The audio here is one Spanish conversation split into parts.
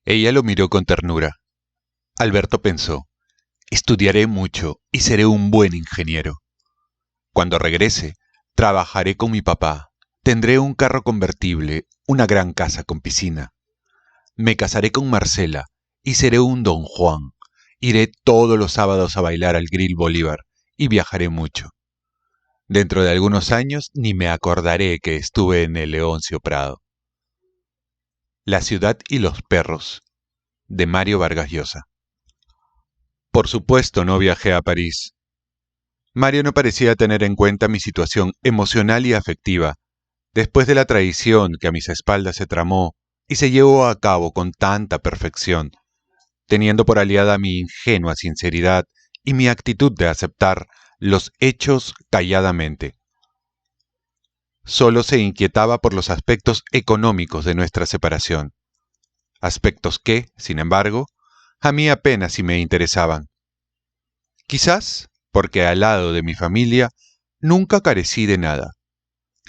Ella lo miró con ternura. Alberto pensó, estudiaré mucho y seré un buen ingeniero. Cuando regrese, trabajaré con mi papá. Tendré un carro convertible, una gran casa con piscina. Me casaré con Marcela y seré un don Juan. Iré todos los sábados a bailar al Grill Bolívar y viajaré mucho. Dentro de algunos años ni me acordaré que estuve en el Leoncio Prado. La ciudad y los perros, de Mario Vargas Llosa. Por supuesto no viajé a París. Mario no parecía tener en cuenta mi situación emocional y afectiva, después de la traición que a mis espaldas se tramó y se llevó a cabo con tanta perfección, teniendo por aliada mi ingenua sinceridad y mi actitud de aceptar los hechos calladamente. Solo se inquietaba por los aspectos económicos de nuestra separación, aspectos que, sin embargo, a mí apenas si me interesaban. Quizás porque al lado de mi familia nunca carecí de nada,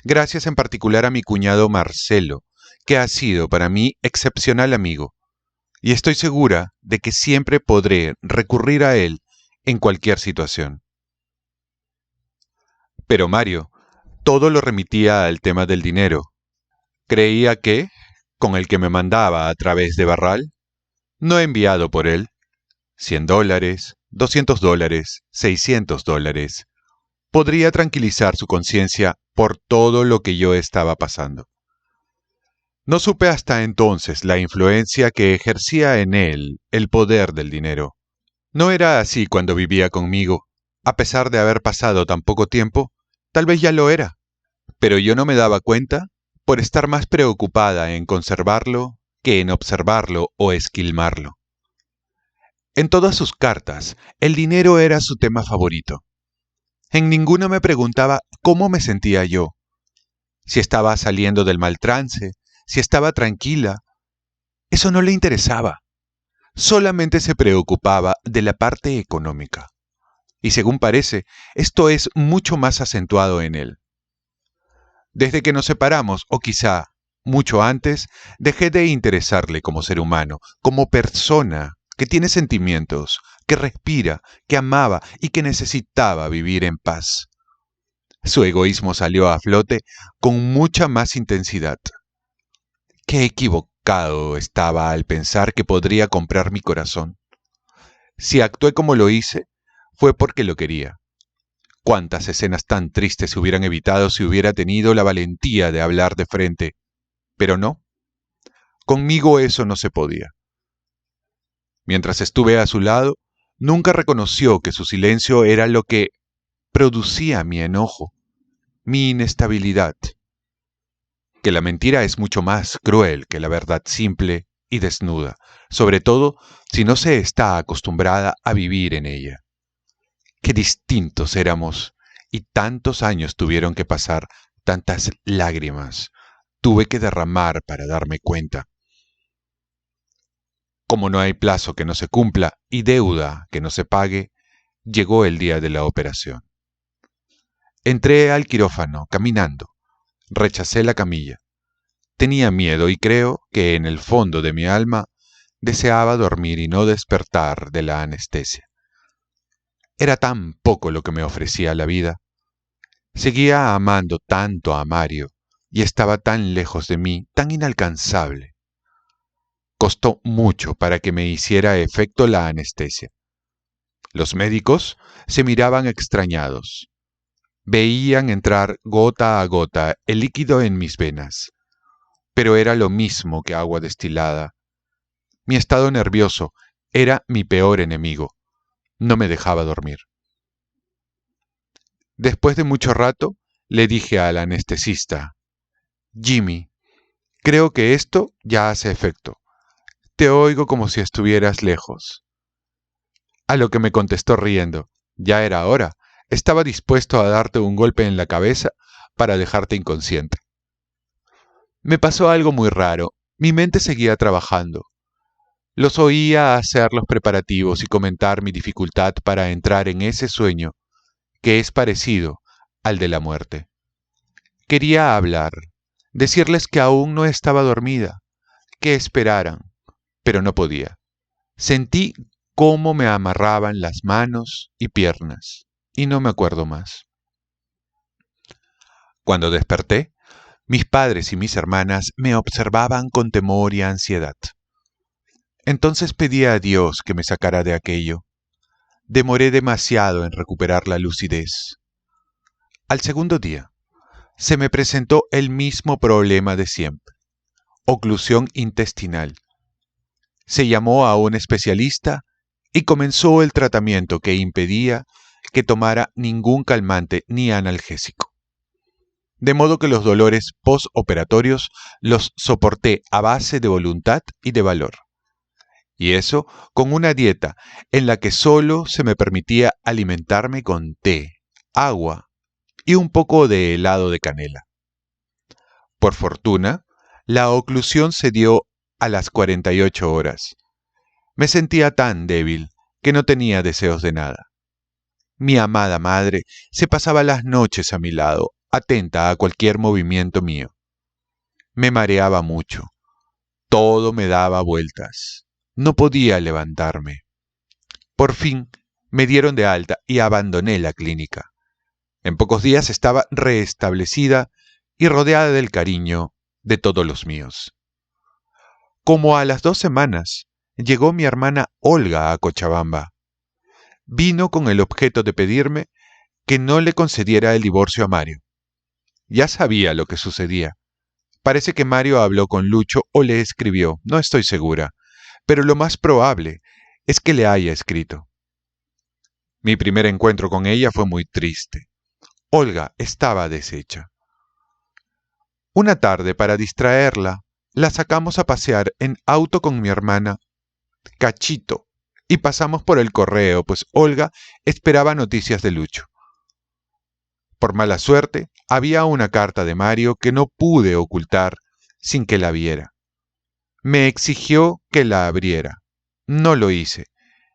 gracias en particular a mi cuñado Marcelo, que ha sido para mí excepcional amigo, y estoy segura de que siempre podré recurrir a él en cualquier situación. Pero Mario todo lo remitía al tema del dinero. Creía que, con el que me mandaba a través de Barral, no enviado por él, $100, $200, $600, podría tranquilizar su conciencia por todo lo que yo estaba pasando. No supe hasta entonces la influencia que ejercía en él el poder del dinero. No era así cuando vivía conmigo. A pesar de haber pasado tan poco tiempo, tal vez ya lo era, pero yo no me daba cuenta por estar más preocupada en conservarlo que en observarlo o esquilmarlo. En todas sus cartas, el dinero era su tema favorito. En ninguna me preguntaba cómo me sentía yo, si estaba saliendo del mal trance, si estaba tranquila. Eso no le interesaba. Solamente se preocupaba de la parte económica. Y según parece, esto es mucho más acentuado en él. Desde que nos separamos, o quizá mucho antes, dejé de interesarle como ser humano, como persona que tiene sentimientos, que respira, que amaba y que necesitaba vivir en paz. Su egoísmo salió a flote con mucha más intensidad. Qué equivocado estaba al pensar que podría comprar mi corazón. Si actué como lo hice, fue porque lo quería. Cuántas escenas tan tristes se hubieran evitado si hubiera tenido la valentía de hablar de frente. Pero no, conmigo eso no se podía. Mientras estuve a su lado, nunca reconoció que su silencio era lo que producía mi enojo, mi inestabilidad. Que la mentira es mucho más cruel que la verdad simple y desnuda, sobre todo si no se está acostumbrada a vivir en ella. Qué distintos éramos, y tantos años tuvieron que pasar, tantas lágrimas tuve que derramar para darme cuenta. Como no hay plazo que no se cumpla y deuda que no se pague, llegó el día de la operación. Entré al quirófano caminando, rechacé la camilla. Tenía miedo y creo que en el fondo de mi alma deseaba dormir y no despertar de la anestesia. Era tan poco lo que me ofrecía la vida. Seguía amando tanto a Mario y estaba tan lejos de mí, tan inalcanzable. Costó mucho para que me hiciera efecto la anestesia. Los médicos se miraban extrañados. Veían entrar gota a gota el líquido en mis venas, pero era lo mismo que agua destilada. Mi estado nervioso era mi peor enemigo. No me dejaba dormir. Después de mucho rato, le dije al anestesista, Jimmy, creo que esto ya hace efecto. Te oigo como si estuvieras lejos. A lo que me contestó riendo, ya era hora, estaba dispuesto a darte un golpe en la cabeza para dejarte inconsciente. Me pasó algo muy raro, mi mente seguía trabajando. Los oía hacer los preparativos y comentar mi dificultad para entrar en ese sueño que es parecido al de la muerte. Quería hablar, decirles que aún no estaba dormida, que esperaran, pero no podía. Sentí cómo me amarraban las manos y piernas, y no me acuerdo más. Cuando desperté, mis padres y mis hermanas me observaban con temor y ansiedad. Entonces pedí a Dios que me sacara de aquello. Demoré demasiado en recuperar la lucidez. Al segundo día, se me presentó el mismo problema de siempre: oclusión intestinal. Se llamó a un especialista y comenzó el tratamiento que impedía que tomara ningún calmante ni analgésico. De modo que los dolores postoperatorios los soporté a base de voluntad y de valor. Y eso con una dieta en la que solo se me permitía alimentarme con té, agua y un poco de helado de canela. Por fortuna, la oclusión se dio a las 48 horas. Me sentía tan débil que no tenía deseos de nada. Mi amada madre se pasaba las noches a mi lado, atenta a cualquier movimiento mío. Me mareaba mucho. Todo me daba vueltas. No podía levantarme. Por fin me dieron de alta y abandoné la clínica. En pocos días estaba restablecida y rodeada del cariño de todos los míos. Como a las 2 semanas, llegó mi hermana Olga a Cochabamba. Vino con el objeto de pedirme que no le concediera el divorcio a Mario. Ya sabía lo que sucedía. Parece que Mario habló con Lucho o le escribió, no estoy segura, pero lo más probable es que le haya escrito. Mi primer encuentro con ella fue muy triste. Olga estaba deshecha. Una tarde, para distraerla, la sacamos a pasear en auto con mi hermana Cachito y pasamos por el correo, pues Olga esperaba noticias de Lucho. Por mala suerte, había una carta de Mario que no pude ocultar sin que la viera. Me exigió que la abriera. No lo hice,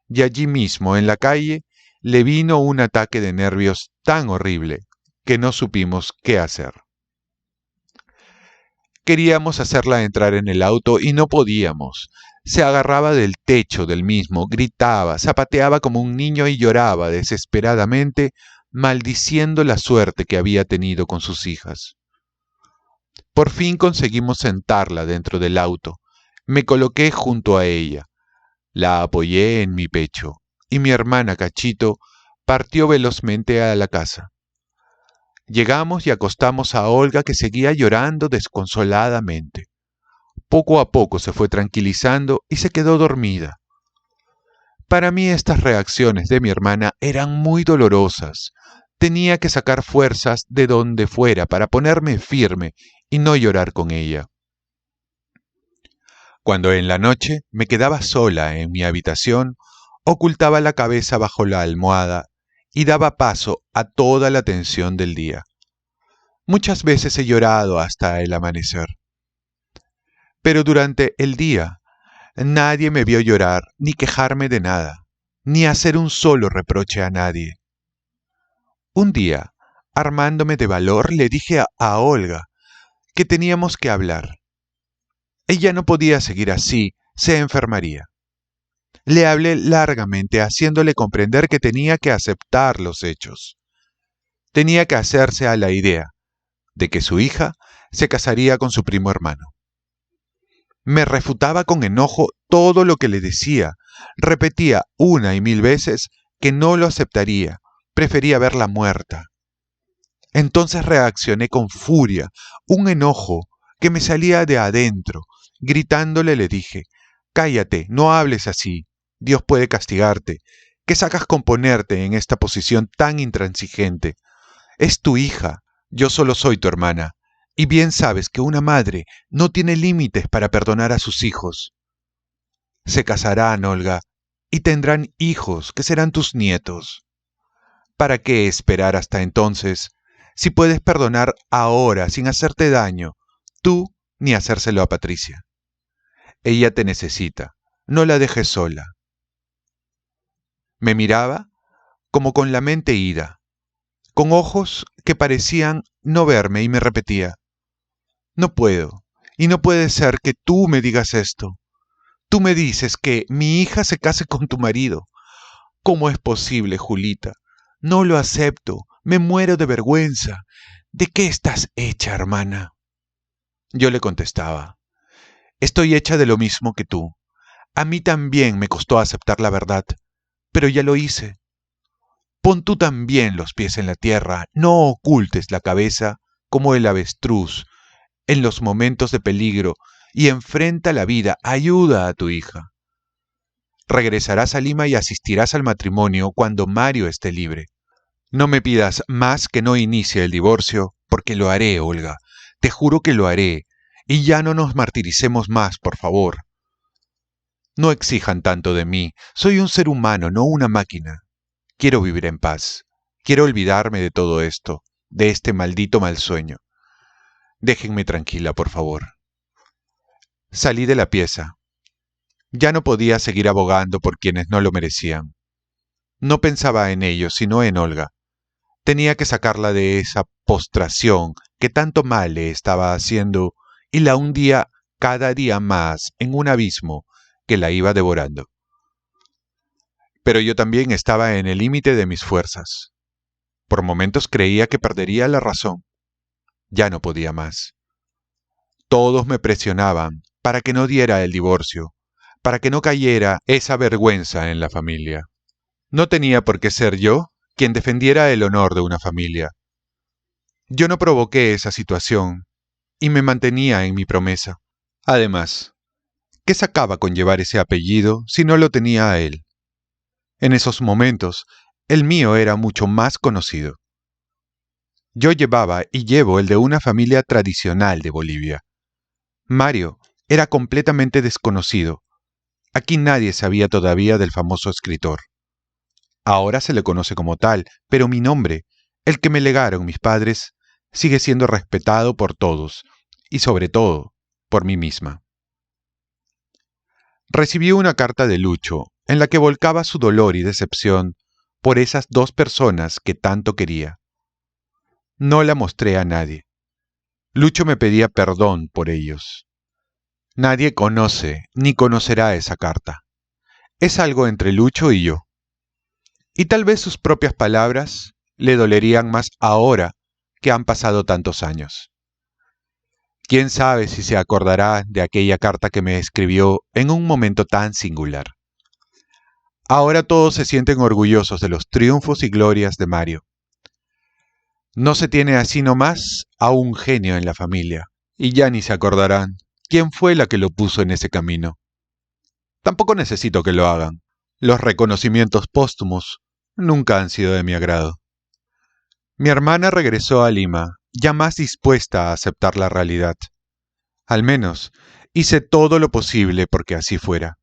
y allí mismo, en la calle, le vino un ataque de nervios tan horrible que no supimos qué hacer. Queríamos hacerla entrar en el auto y no podíamos. Se agarraba del techo del mismo, gritaba, zapateaba como un niño y lloraba desesperadamente, maldiciendo la suerte que había tenido con sus hijas. Por fin conseguimos sentarla dentro del auto. Me coloqué junto a ella, la apoyé en mi pecho, y mi hermana Cachito partió velozmente a la casa. Llegamos y acostamos a Olga, que seguía llorando desconsoladamente. Poco a poco se fue tranquilizando y se quedó dormida. Para mí estas reacciones de mi hermana eran muy dolorosas. Tenía que sacar fuerzas de donde fuera para ponerme firme y no llorar con ella. Cuando en la noche me quedaba sola en mi habitación, ocultaba la cabeza bajo la almohada y daba paso a toda la tensión del día. Muchas veces he llorado hasta el amanecer. Pero durante el día nadie me vio llorar ni quejarme de nada, ni hacer un solo reproche a nadie. Un día, armándome de valor, le dije a Olga que teníamos que hablar. Ella no podía seguir así, se enfermaría. Le hablé largamente, haciéndole comprender que tenía que aceptar los hechos. Tenía que hacerse a la idea de que su hija se casaría con su primo hermano. Me refutaba con enojo todo lo que le decía. Repetía una y mil veces que no lo aceptaría, prefería verla muerta. Entonces reaccioné con furia, un enojo que me salía de adentro. Gritándole le dije, cállate, no hables así, Dios puede castigarte. ¿Qué sacas con ponerte en esta posición tan intransigente? Es tu hija, yo solo soy tu hermana, y bien sabes que una madre no tiene límites para perdonar a sus hijos. Se casarán, Olga, y tendrán hijos que serán tus nietos. ¿Para qué esperar hasta entonces, si puedes perdonar ahora sin hacerte daño, tú ni hacérselo a Patricia? Ella te necesita, no la dejes sola. Me miraba como con la mente ida, con ojos que parecían no verme, y me repetía, no puedo, y no puede ser que tú me digas esto. Tú me dices que mi hija se case con tu marido. ¿Cómo es posible, Julita? No lo acepto. Me muero de vergüenza. ¿De qué estás hecha, hermana? Yo le contestaba, estoy hecha de lo mismo que tú. A mí también me costó aceptar la verdad, pero ya lo hice. Pon tú también los pies en la tierra, no ocultes la cabeza como el avestruz en los momentos de peligro y enfrenta la vida, ayuda a tu hija. Regresarás a Lima y asistirás al matrimonio cuando Mario esté libre. No me pidas más que no inicie el divorcio, porque lo haré, Olga. Te juro que lo haré. Y ya no nos martiricemos más, por favor. No exijan tanto de mí. Soy un ser humano, no una máquina. Quiero vivir en paz. Quiero olvidarme de todo esto, de este maldito mal sueño. Déjenme tranquila, por favor. Salí de la pieza. Ya no podía seguir abogando por quienes no lo merecían. No pensaba en ellos, sino en Olga. Tenía que sacarla de esa postración que tanto mal le estaba haciendo y la hundía cada día más en un abismo que la iba devorando. Pero yo también estaba en el límite de mis fuerzas. Por momentos creía que perdería la razón. Ya no podía más. Todos me presionaban para que no diera el divorcio, para que no cayera esa vergüenza en la familia. No tenía por qué ser yo quien defendiera el honor de una familia. Yo no provoqué esa situación y me mantenía en mi promesa. Además, ¿qué sacaba con llevar ese apellido si no lo tenía a él? En esos momentos, el mío era mucho más conocido. Yo llevaba y llevo el de una familia tradicional de Bolivia. Mario era completamente desconocido. Aquí nadie sabía todavía del famoso escritor. Ahora se le conoce como tal, pero mi nombre, el que me legaron mis padres, sigue siendo respetado por todos, y sobre todo, por mí misma. Recibí una carta de Lucho, en la que volcaba su dolor y decepción por esas dos personas que tanto quería. No la mostré a nadie. Lucho me pedía perdón por ellos. Nadie conoce ni conocerá esa carta. Es algo entre Lucho y yo. Y tal vez sus propias palabras le dolerían más ahora que han pasado tantos años. ¿Quién sabe si se acordará de aquella carta que me escribió en un momento tan singular? Ahora todos se sienten orgullosos de los triunfos y glorias de Mario. No se tiene así nomás a un genio en la familia, y ya ni se acordarán quién fue la que lo puso en ese camino. Tampoco necesito que lo hagan. Los reconocimientos póstumos nunca han sido de mi agrado. Mi hermana regresó a Lima, ya más dispuesta a aceptar la realidad. Al menos, hice todo lo posible porque así fuera.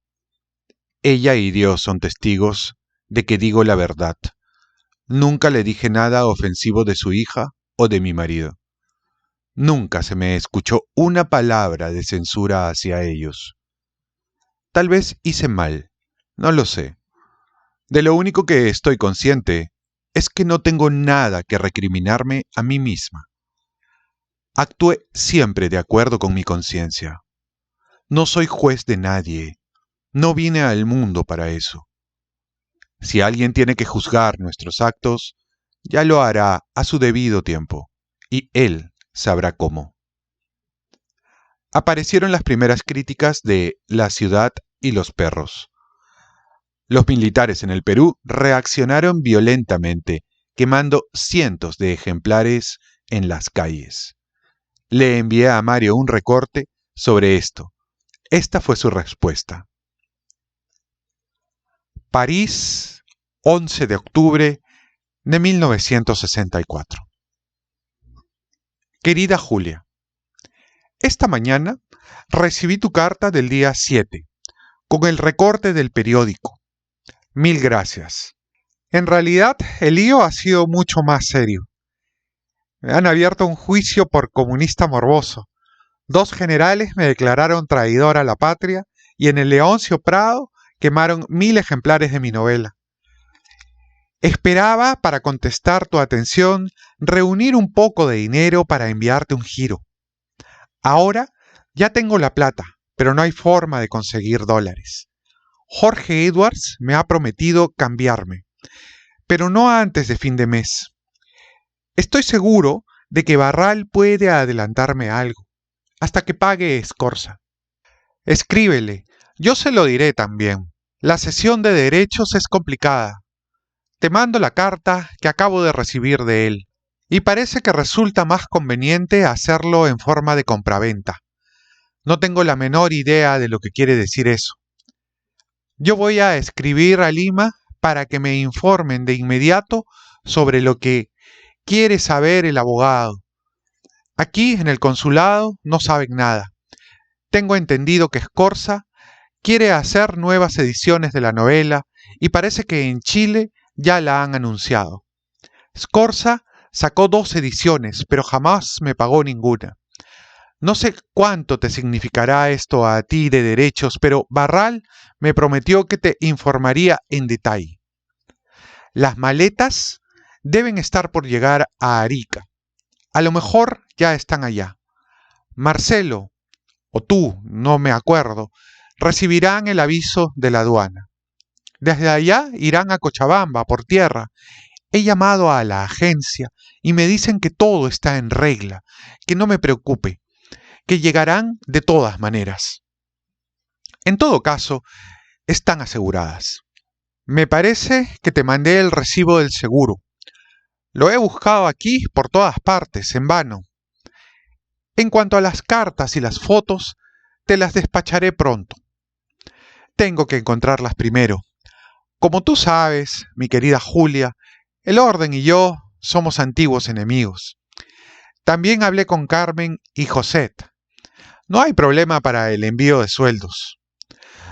Ella y Dios son testigos de que digo la verdad. Nunca le dije nada ofensivo de su hija o de mi marido. Nunca se me escuchó una palabra de censura hacia ellos. Tal vez hice mal, no lo sé. De lo único que estoy consciente es que no tengo nada que recriminarme a mí misma. Actué siempre de acuerdo con mi conciencia. No soy juez de nadie. No vine al mundo para eso. Si alguien tiene que juzgar nuestros actos, ya lo hará a su debido tiempo, y él sabrá cómo. Aparecieron las primeras críticas de La ciudad y los perros. Los militares en el Perú reaccionaron violentamente, quemando cientos de ejemplares en las calles. Le envié a Mario un recorte sobre esto. Esta fue su respuesta. París, 11 de octubre de 1964. Querida Julia, esta mañana recibí tu carta del día 7, con el recorte del periódico. Mil gracias. En realidad, el lío ha sido mucho más serio. Me han abierto un juicio por comunista morboso. 2 generales me declararon traidor a la patria y en el Leoncio Prado quemaron 1000 ejemplares de mi novela. Esperaba, para contestar tu atención, reunir un poco de dinero para enviarte un giro. Ahora ya tengo la plata, pero no hay forma de conseguir dólares. Jorge Edwards me ha prometido cambiarme, pero no antes de fin de mes. Estoy seguro de que Barral puede adelantarme algo, hasta que pague Escorza. Escríbele, yo se lo diré también. La cesión de derechos es complicada. Te mando la carta que acabo de recibir de él, y parece que resulta más conveniente hacerlo en forma de compraventa. No tengo la menor idea de lo que quiere decir eso. Yo voy a escribir a Lima para que me informen de inmediato sobre lo que quiere saber el abogado. Aquí, en el consulado, no saben nada. Tengo entendido que Escorza quiere hacer nuevas ediciones de la novela y parece que en Chile ya la han anunciado. Escorza sacó 2 ediciones, pero jamás me pagó ninguna. No sé cuánto te significará esto a ti de derechos, pero Barral me prometió que te informaría en detalle. Las maletas deben estar por llegar a Arica. A lo mejor ya están allá. Marcelo, o tú, no me acuerdo, recibirán el aviso de la aduana. Desde allá irán a Cochabamba por tierra. He llamado a la agencia y me dicen que todo está en regla, que no me preocupe, que llegarán de todas maneras. En todo caso, están aseguradas. Me parece que te mandé el recibo del seguro. Lo he buscado aquí por todas partes, en vano. En cuanto a las cartas y las fotos, te las despacharé pronto. Tengo que encontrarlas primero. Como tú sabes, mi querida Julia, el orden y yo somos antiguos enemigos. También hablé con Carmen y Josette. No hay problema para el envío de sueldos.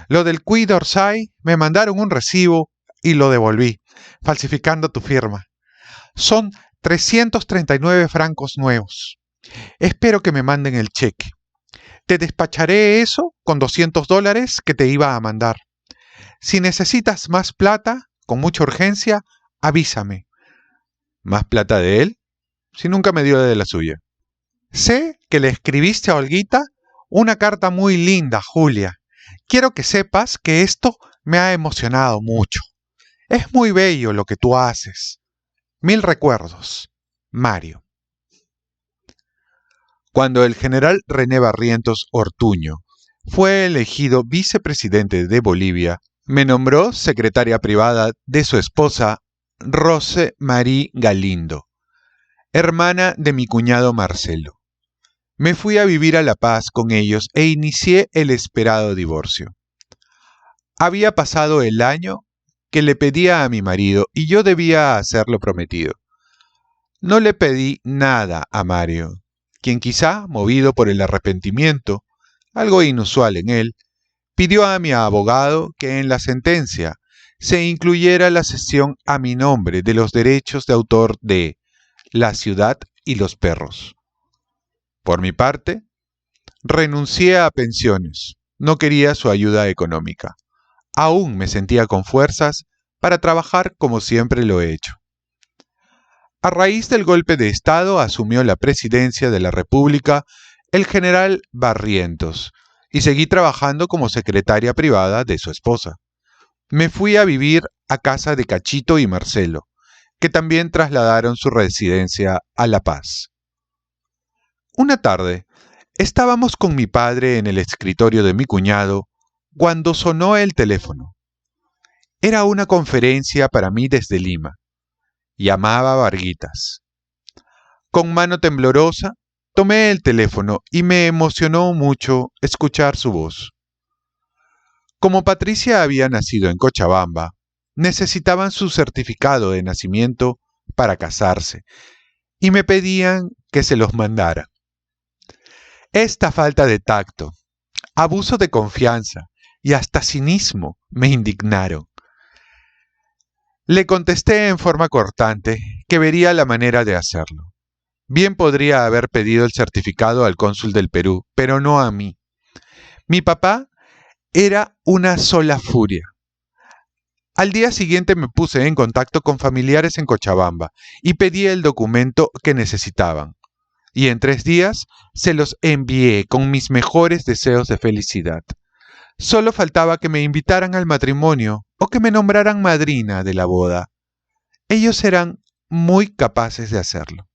Lo del Quai d'Orsay me mandaron un recibo y lo devolví, falsificando tu firma. Son 339 francos nuevos. Espero que me manden el cheque. Te despacharé eso con $200 que te iba a mandar. Si necesitas más plata, con mucha urgencia, avísame. ¿Más plata de él? Si nunca me dio de la suya. Sé que le escribiste a Olguita una carta muy linda, Julia. Quiero que sepas que esto me ha emocionado mucho. Es muy bello lo que tú haces. 1000 recuerdos. Mario. Cuando el general René Barrientos Ortuño fue elegido vicepresidente de Bolivia, me nombró secretaria privada de su esposa Rose Marie Galindo, hermana de mi cuñado Marcelo. Me fui a vivir a La Paz con ellos e inicié el esperado divorcio. Había pasado el año que le pedía a mi marido y yo debía hacer lo prometido. No le pedí nada a Mario, quien quizá, movido por el arrepentimiento, algo inusual en él, pidió a mi abogado que en la sentencia se incluyera la cesión a mi nombre de los derechos de autor de La ciudad y los perros. Por mi parte, renuncié a pensiones. No quería su ayuda económica. Aún me sentía con fuerzas para trabajar como siempre lo he hecho. A raíz del golpe de Estado asumió la presidencia de la República el general Barrientos y seguí trabajando como secretaria privada de su esposa. Me fui a vivir a casa de Cachito y Marcelo, que también trasladaron su residencia a La Paz. Una tarde, estábamos con mi padre en el escritorio de mi cuñado cuando sonó el teléfono. Era una conferencia para mí desde Lima. Llamaba Varguitas. Con mano temblorosa, tomé el teléfono y me emocionó mucho escuchar su voz. Como Patricia había nacido en Cochabamba, necesitaban su certificado de nacimiento para casarse y me pedían que se los mandara. Esta falta de tacto, abuso de confianza y hasta cinismo me indignaron. Le contesté en forma cortante que vería la manera de hacerlo. Bien podría haber pedido el certificado al cónsul del Perú, pero no a mí. Mi papá era una sola furia. Al día siguiente me puse en contacto con familiares en Cochabamba y pedí el documento que necesitaban. y en 3 días se los envié con mis mejores deseos de felicidad. Solo faltaba que me invitaran al matrimonio o que me nombraran madrina de la boda. Ellos eran muy capaces de hacerlo.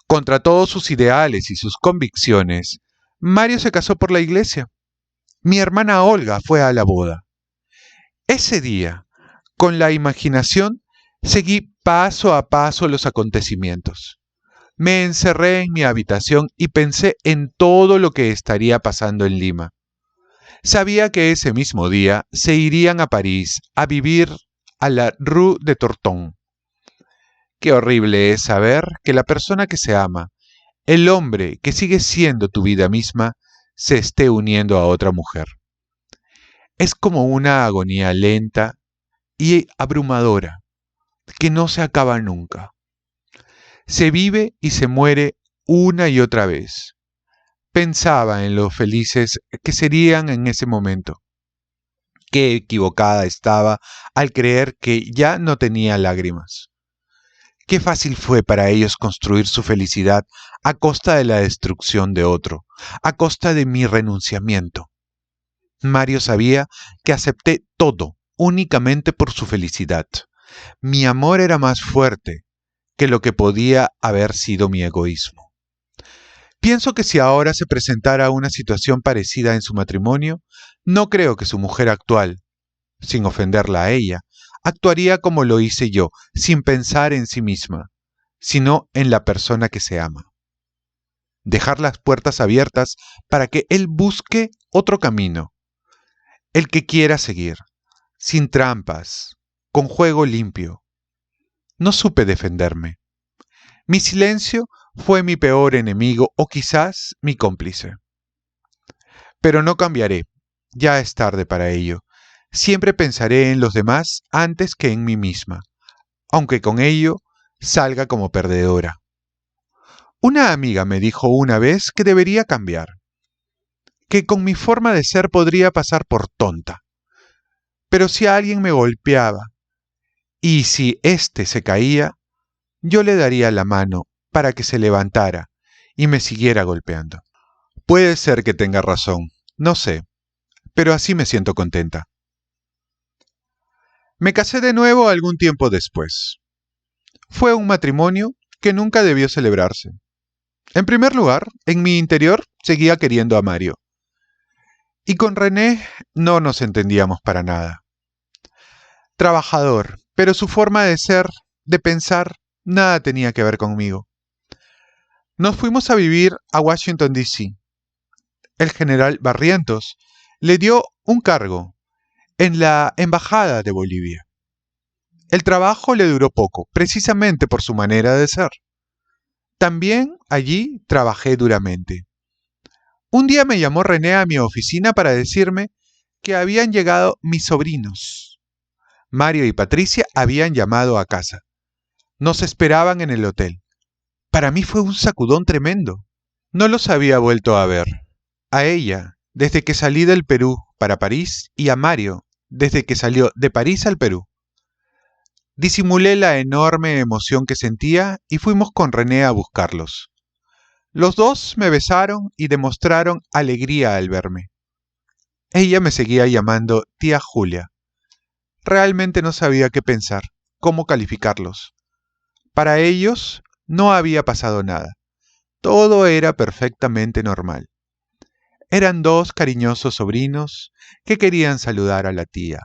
Contra todos sus ideales y sus convicciones, Mario se casó por la iglesia. Mi hermana Olga fue a la boda. Ese día, con la imaginación, seguí paso a paso los acontecimientos. Me encerré en mi habitación y pensé en todo lo que estaría pasando en Lima. Sabía que ese mismo día se irían a París a vivir a la Rue de Torton. Qué horrible es saber que la persona que se ama, el hombre que sigue siendo tu vida misma, se esté uniendo a otra mujer. Es como una agonía lenta y abrumadora que no se acaba nunca. Se vive y se muere una y otra vez. Pensaba en lo felices que serían en ese momento. Qué equivocada estaba al creer que ya no tenía lágrimas. Qué fácil fue para ellos construir su felicidad a costa de la destrucción de otro, a costa de mi renunciamiento. Mario sabía que acepté todo únicamente por su felicidad. Mi amor era más fuerte que lo que podía haber sido mi egoísmo. Pienso que si ahora se presentara una situación parecida en su matrimonio, no creo que su mujer actual, sin ofenderla a ella, actuaría como lo hice yo, sin pensar en sí misma, sino en la persona que se ama. Dejar las puertas abiertas para que él busque otro camino, el que quiera seguir, sin trampas, con juego limpio. No supe defenderme. Mi silencio fue mi peor enemigo o quizás mi cómplice. Pero no cambiaré, ya es tarde para ello. Siempre pensaré en los demás antes que en mí misma, aunque con ello salga como perdedora. Una amiga me dijo una vez que debería cambiar, que con mi forma de ser podría pasar por tonta. Pero si alguien me golpeaba y si éste se caía, yo le daría la mano para que se levantara y me siguiera golpeando. Puede ser que tenga razón, no sé, pero así me siento contenta. Me casé de nuevo algún tiempo después. Fue un matrimonio que nunca debió celebrarse. En primer lugar, en mi interior seguía queriendo a Mario. Y con René no nos entendíamos para nada. Trabajador, pero su forma de ser, de pensar, nada tenía que ver conmigo. Nos fuimos a vivir a Washington, D.C. El general Barrientos le dio un cargo en la Embajada de Bolivia. El trabajo le duró poco, precisamente por su manera de ser. También allí trabajé duramente. Un día me llamó René a mi oficina para decirme que habían llegado mis sobrinos. Mario y Patricia habían llamado a casa. Nos esperaban en el hotel. Para mí fue un sacudón tremendo. No los había vuelto a ver. A ella, desde que salí del Perú para París, y a Mario, desde que salió de París al Perú. Disimulé la enorme emoción que sentía y fuimos con René a buscarlos. Los dos me besaron y demostraron alegría al verme. Ella me seguía llamando tía Julia. Realmente no sabía qué pensar, cómo calificarlos. Para ellos no había pasado nada. Todo era perfectamente normal. Eran dos cariñosos sobrinos que querían saludar a la tía,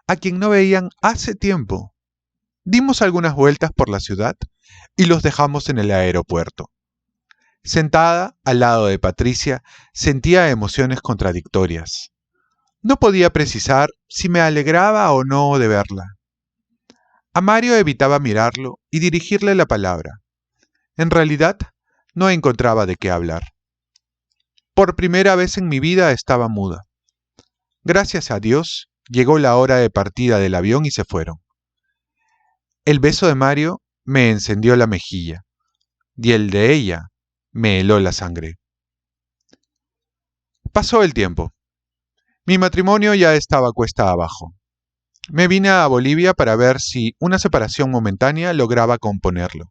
a quien no veían hace tiempo. Dimos algunas vueltas por la ciudad y los dejamos en el aeropuerto. Sentada al lado de Patricia, sentía emociones contradictorias. No podía precisar si me alegraba o no de verla. A Mario evitaba mirarlo y dirigirle la palabra. En realidad, no encontraba de qué hablar. Por primera vez en mi vida estaba muda. Gracias a Dios, llegó la hora de partida del avión y se fueron. El beso de Mario me encendió la mejilla, y el de ella me heló la sangre. Pasó el tiempo. Mi matrimonio ya estaba cuesta abajo. Me vine a Bolivia para ver si una separación momentánea lograba componerlo.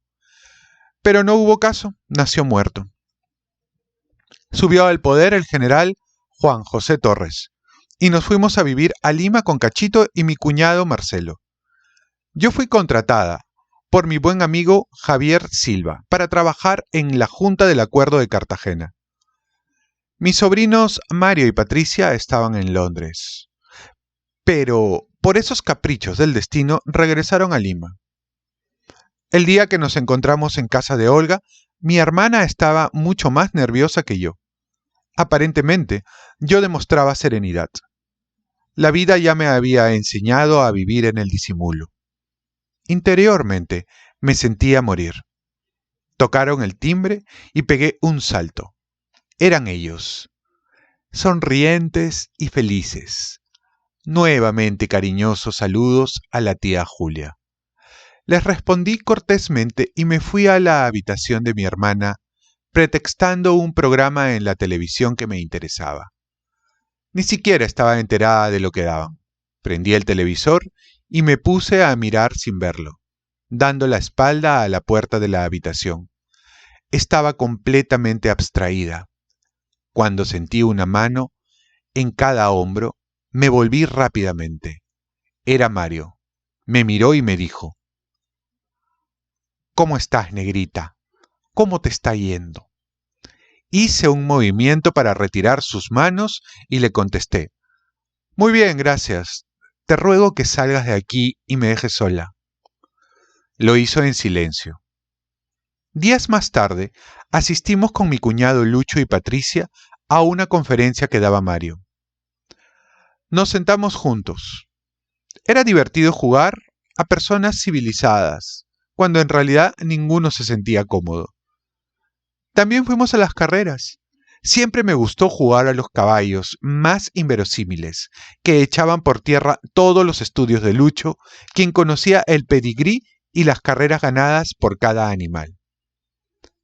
Pero no hubo caso, nació muerto. Subió al poder el general Juan José Torres, y nos fuimos a vivir a Lima con Cachito y mi cuñado Marcelo. Yo fui contratada por mi buen amigo Javier Silva para trabajar en la Junta del Acuerdo de Cartagena. Mis sobrinos Mario y Patricia estaban en Londres, pero por esos caprichos del destino regresaron a Lima. El día que nos encontramos en casa de Olga, mi hermana estaba mucho más nerviosa que yo. Aparentemente, yo demostraba serenidad. La vida ya me había enseñado a vivir en el disimulo. Interiormente, me sentía morir. Tocaron el timbre y pegué un salto. Eran ellos, sonrientes y felices. Nuevamente cariñosos saludos a la tía Julia. Les respondí cortésmente y me fui a la habitación de mi hermana, pretextando un programa en la televisión que me interesaba. Ni siquiera estaba enterada de lo que daban. Prendí el televisor y me puse a mirar sin verlo, dando la espalda a la puerta de la habitación. Estaba completamente abstraída. Cuando sentí una mano en cada hombro, me volví rápidamente. Era Mario. Me miró y me dijo: ¿Cómo estás, negrita? ¿Cómo te está yendo? Hice un movimiento para retirar sus manos y le contesté: Muy bien, gracias. Te ruego que salgas de aquí y me dejes sola. Lo hizo en silencio. Días más tarde, asistimos con mi cuñado Lucho y Patricia a una conferencia que daba Mario. Nos sentamos juntos. Era divertido jugar a personas civilizadas, cuando en realidad ninguno se sentía cómodo. También fuimos a las carreras. Siempre me gustó jugar a los caballos más inverosímiles, que echaban por tierra todos los estudios de Lucho, quien conocía el pedigrí y las carreras ganadas por cada animal.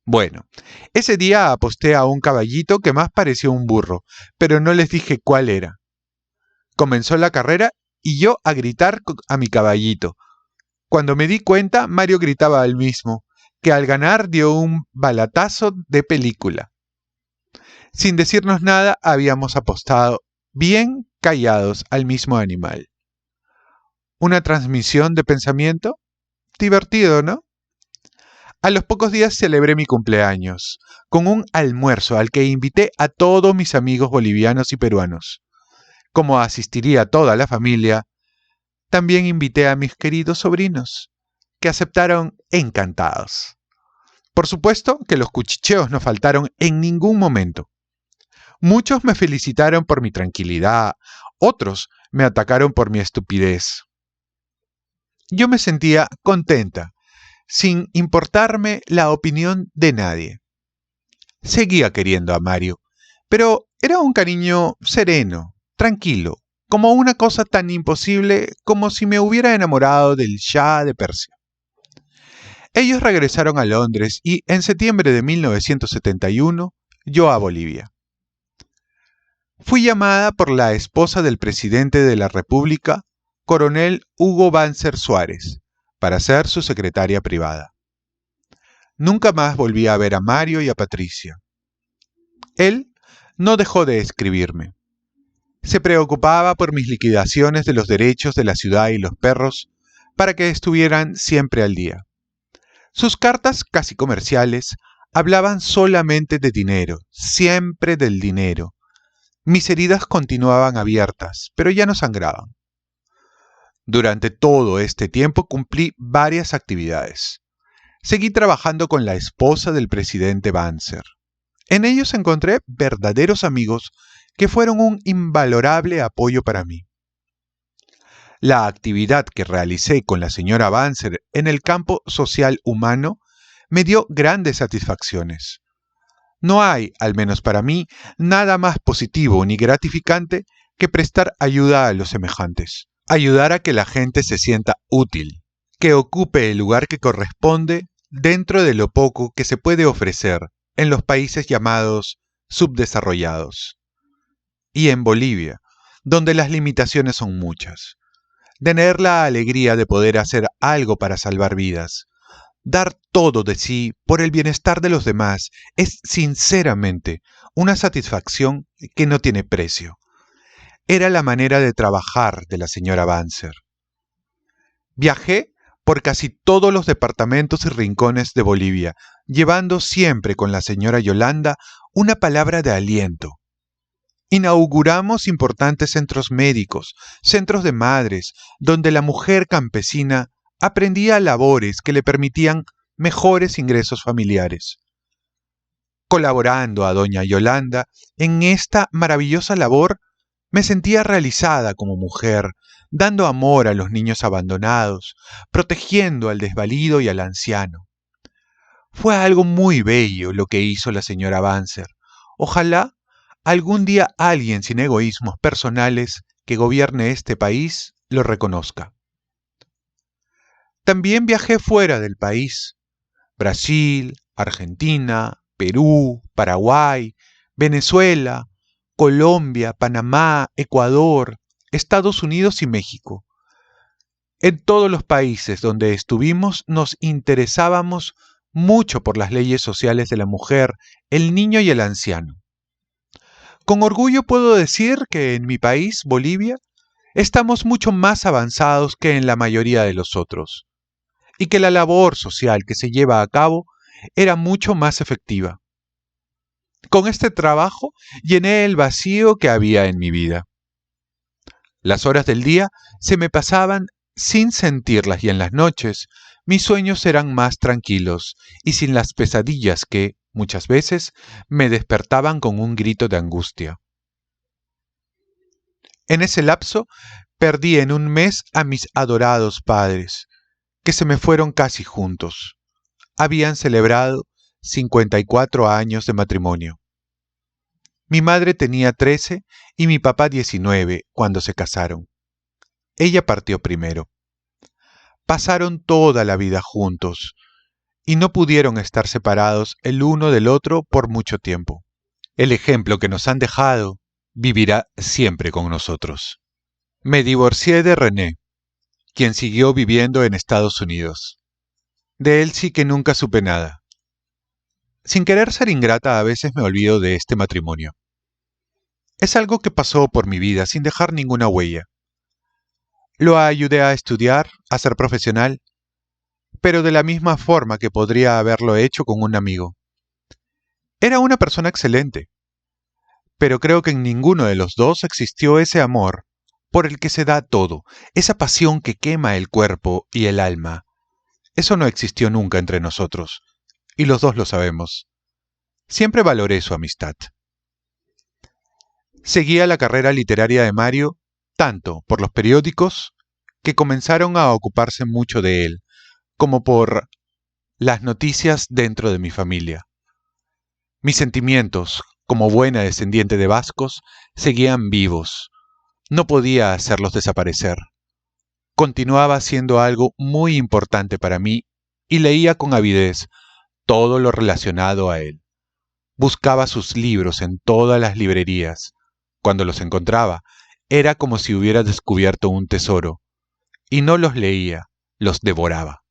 Bueno, ese día aposté a un caballito que más parecía un burro, pero no les dije cuál era. Comenzó la carrera y yo a gritar a mi caballito. Cuando me di cuenta, Mario gritaba al mismo, que al ganar dio un balatazo de película. Sin decirnos nada, habíamos apostado, bien callados, al mismo animal. ¿Una transmisión de pensamiento? Divertido, ¿no? A los pocos días celebré mi cumpleaños, con un almuerzo al que invité a todos mis amigos bolivianos y peruanos. Como asistiría toda la familia, también invité a mis queridos sobrinos, que aceptaron encantados. Por supuesto que los cuchicheos no faltaron en ningún momento. Muchos me felicitaron por mi tranquilidad, otros me atacaron por mi estupidez. Yo me sentía contenta, sin importarme la opinión de nadie. Seguía queriendo a Mario, pero era un cariño sereno, tranquilo, como una cosa tan imposible como si me hubiera enamorado del Shah de Persia. Ellos regresaron a Londres y en septiembre de 1971 yo a Bolivia. Fui llamada por la esposa del presidente de la República, coronel Hugo Banzer Suárez, para ser su secretaria privada. Nunca más volví a ver a Mario y a Patricia. Él no dejó de escribirme. Se preocupaba por mis liquidaciones de los derechos de la ciudad y los perros para que estuvieran siempre al día. Sus cartas casi comerciales hablaban solamente de dinero, siempre del dinero. Mis heridas continuaban abiertas, pero ya no sangraban. Durante todo este tiempo cumplí varias actividades. Seguí trabajando con la esposa del presidente Banzer. En ellos encontré verdaderos amigos que fueron un invalorable apoyo para mí. La actividad que realicé con la señora Banzer en el campo social humano me dio grandes satisfacciones. No hay, al menos para mí, nada más positivo ni gratificante que prestar ayuda a los semejantes. Ayudar a que la gente se sienta útil, que ocupe el lugar que corresponde dentro de lo poco que se puede ofrecer en los países llamados subdesarrollados. Y en Bolivia, donde las limitaciones son muchas. Tener la alegría de poder hacer algo para salvar vidas, Dar todo de sí por el bienestar de los demás es sinceramente una satisfacción que no tiene precio. Era la manera de trabajar de la señora Banzer. Viajé por casi todos los departamentos y rincones de Bolivia, llevando siempre con la señora Yolanda una palabra de aliento. Inauguramos importantes centros médicos, centros de madres, donde la mujer campesina aprendía labores que le permitían mejores ingresos familiares. Colaborando a doña Yolanda en esta maravillosa labor, me sentía realizada como mujer, dando amor a los niños abandonados, protegiendo al desvalido y al anciano. Fue algo muy bello lo que hizo la señora Banzer. Ojalá algún día alguien sin egoísmos personales que gobierne este país lo reconozca. También viajé fuera del país. Brasil, Argentina, Perú, Paraguay, Venezuela, Colombia, Panamá, Ecuador, Estados Unidos y México. En todos los países donde estuvimos nos interesábamos mucho por las leyes sociales de la mujer, el niño y el anciano. Con orgullo puedo decir que en mi país, Bolivia, estamos mucho más avanzados que en la mayoría de los otros, y que la labor social que se lleva a cabo era mucho más efectiva. Con este trabajo llené el vacío que había en mi vida. Las horas del día se me pasaban sin sentirlas y en las noches mis sueños eran más tranquilos y sin las pesadillas que, muchas veces, me despertaban con un grito de angustia. En ese lapso perdí en un mes a mis adorados padres, que se me fueron casi juntos. Habían celebrado 54 años de matrimonio. Mi madre tenía 13 y mi papá 19 cuando se casaron. Ella partió primero. Pasaron toda la vida juntos y no pudieron estar separados el uno del otro por mucho tiempo. El ejemplo que nos han dejado vivirá siempre con nosotros. Me divorcié de René, quien siguió viviendo en Estados Unidos. De él sí que nunca supe nada. Sin querer ser ingrata, a veces me olvido de este matrimonio. Es algo que pasó por mi vida sin dejar ninguna huella. Lo ayudé a estudiar, a ser profesional, pero de la misma forma que podría haberlo hecho con un amigo. Era una persona excelente, pero creo que en ninguno de los dos existió ese amor por el que se da todo, esa pasión que quema el cuerpo y el alma. Eso no existió nunca entre nosotros, y los dos lo sabemos. Siempre valoré su amistad. Seguía la carrera literaria de Mario, tanto por los periódicos, que comenzaron a ocuparse mucho de él, como por las noticias dentro de mi familia. Mis sentimientos, como buena descendiente de vascos, seguían vivos. No podía hacerlos desaparecer. Continuaba siendo algo muy importante para mí y leía con avidez todo lo relacionado a él. Buscaba sus libros en todas las librerías. Cuando los encontraba, era como si hubiera descubierto un tesoro, y no los leía, los devoraba.